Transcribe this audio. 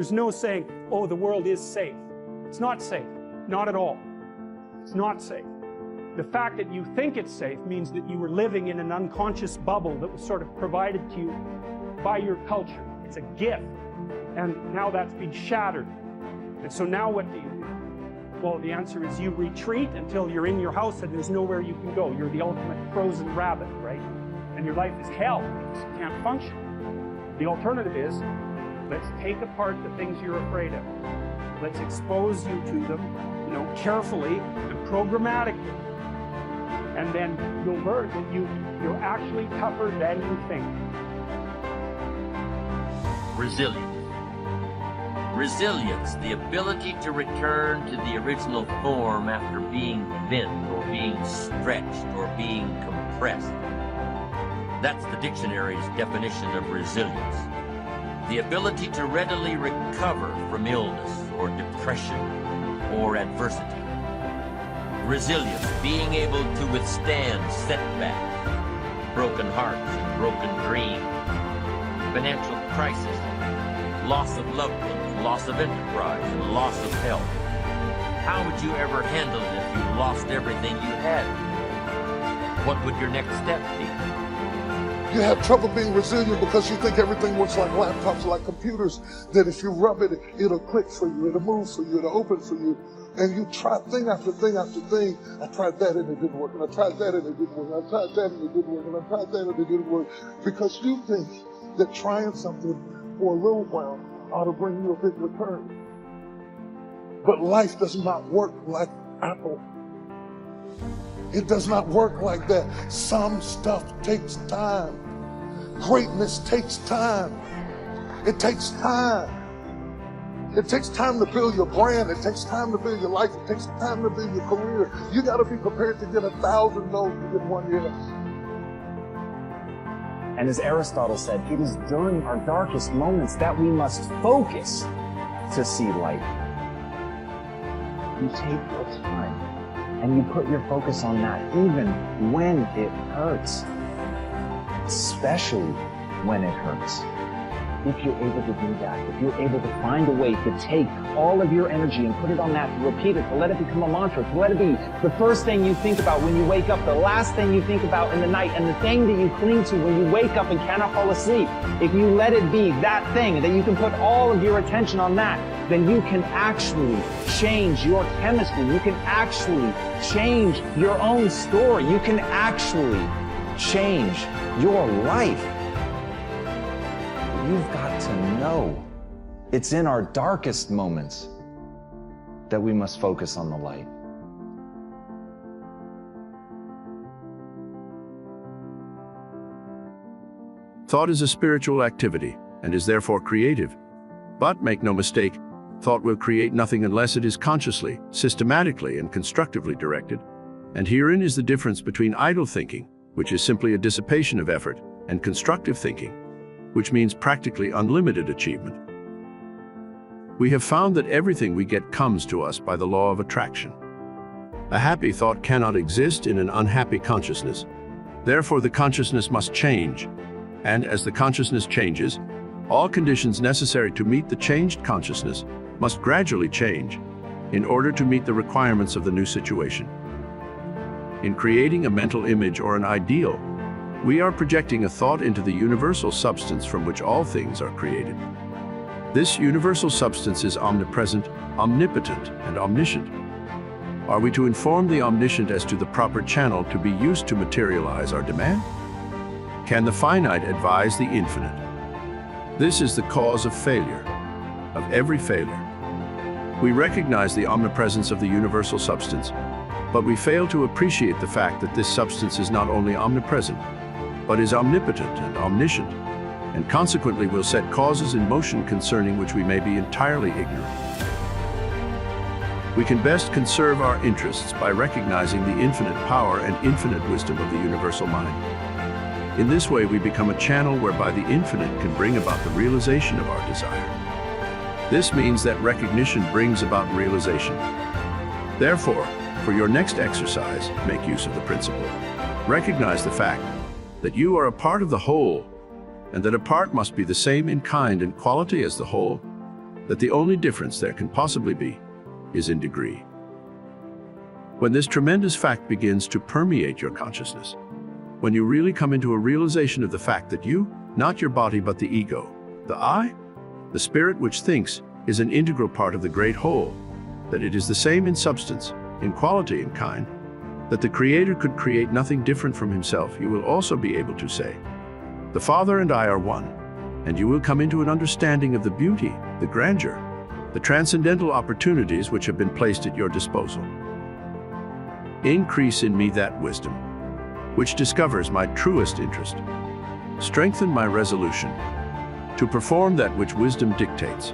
There's no saying, oh, the world is safe. It's not safe. Not at all. It's not safe. The fact that you think it's safe means that you were living in an unconscious bubble that was sort of provided to you by your culture. It's a gift. And now that's been shattered. And so now what do you do? Well, the answer is you retreat until you're in your house and there's nowhere you can go. You're the ultimate frozen rabbit, right? And your life is hell because you can't function. The alternative is, let's take apart the things you're afraid of. Let's expose you to them, carefully and programmatically. And then you'll learn that you're actually tougher than you think. Resilience. Resilience, the ability to return to the original form after being bent or being stretched or being compressed. That's the dictionary's definition of resilience. The ability to readily recover from illness or depression or adversity. Resilience, being able to withstand setbacks, broken hearts and broken dreams, financial crisis, loss of loved ones, loss of enterprise, and loss of health. How would you ever handle it if you lost everything you had? What would your next step be? You have trouble being resilient because you think everything works like laptops, like computers, that if you rub it, it'll click for you, it'll move for you, it'll open for you. And you try thing after thing after thing. I tried that and it didn't work, and I tried that and it didn't work, and I tried that and it didn't work, and I tried that and it didn't work. Because you think that trying something for a little while ought to bring you a big return. But life does not work like Apple. It does not work like that. Some stuff takes time. Greatness takes time. It takes time. It takes time to build your brand. It takes time to build your life. It takes time to build your career. You got to be prepared to get 1,000 no's to get 1 yes. And as Aristotle said, it is during our darkest moments that we must focus to see light. You take your time and you put your focus on that, even when it hurts, especially when it hurts. If you're able to do that, if you're able to find a way to take all of your energy and put it on that, to repeat it, to let it become a mantra, to let it be the first thing you think about when you wake up, the last thing you think about in the night, and the thing that you cling to when you wake up and cannot fall asleep, if you let it be that thing, that you can put all of your attention on that, then you can actually change your chemistry. You can actually change your own story. You can actually change your life. You've got to know it's in our darkest moments that we must focus on the light. Thought is a spiritual activity and is therefore creative. But make no mistake, thought will create nothing unless it is consciously, systematically, and constructively directed. And herein is the difference between idle thinking, which is simply a dissipation of effort, and constructive thinking, which means practically unlimited achievement. We have found that everything we get comes to us by the law of attraction. A happy thought cannot exist in an unhappy consciousness. Therefore, the consciousness must change. And as the consciousness changes, all conditions necessary to meet the changed consciousness must gradually change in order to meet the requirements of the new situation. In creating a mental image or an ideal, we are projecting a thought into the universal substance from which all things are created. This universal substance is omnipresent, omnipotent, and omniscient. Are we to inform the omniscient as to the proper channel to be used to materialize our demand? Can the finite advise the infinite? This is the cause of failure, of every failure. We recognize the omnipresence of the universal substance, but we fail to appreciate the fact that this substance is not only omnipresent, but is omnipotent and omniscient, and consequently will set causes in motion concerning which we may be entirely ignorant. We can best conserve our interests by recognizing the infinite power and infinite wisdom of the universal mind. In this way, we become a channel whereby the infinite can bring about the realization of our desire. This means that recognition brings about realization. Therefore, for your next exercise, make use of the principle. Recognize the fact that you are a part of the whole, and that a part must be the same in kind and quality as the whole. that the only difference there can possibly be is in degree. When this tremendous fact begins to permeate your consciousness, when you really come into a realization of the fact that you, not your body but the ego, the I, the spirit which thinks, is an integral part of the great whole, that it is the same in substance, in quality and kind, that the Creator could create nothing different from himself, you will also be able to say, the Father and I are one, and you will come into an understanding of the beauty, the grandeur, the transcendental opportunities which have been placed at your disposal. Increase in me that wisdom, which discovers my truest interest. Strengthen my resolution to perform that which wisdom dictates.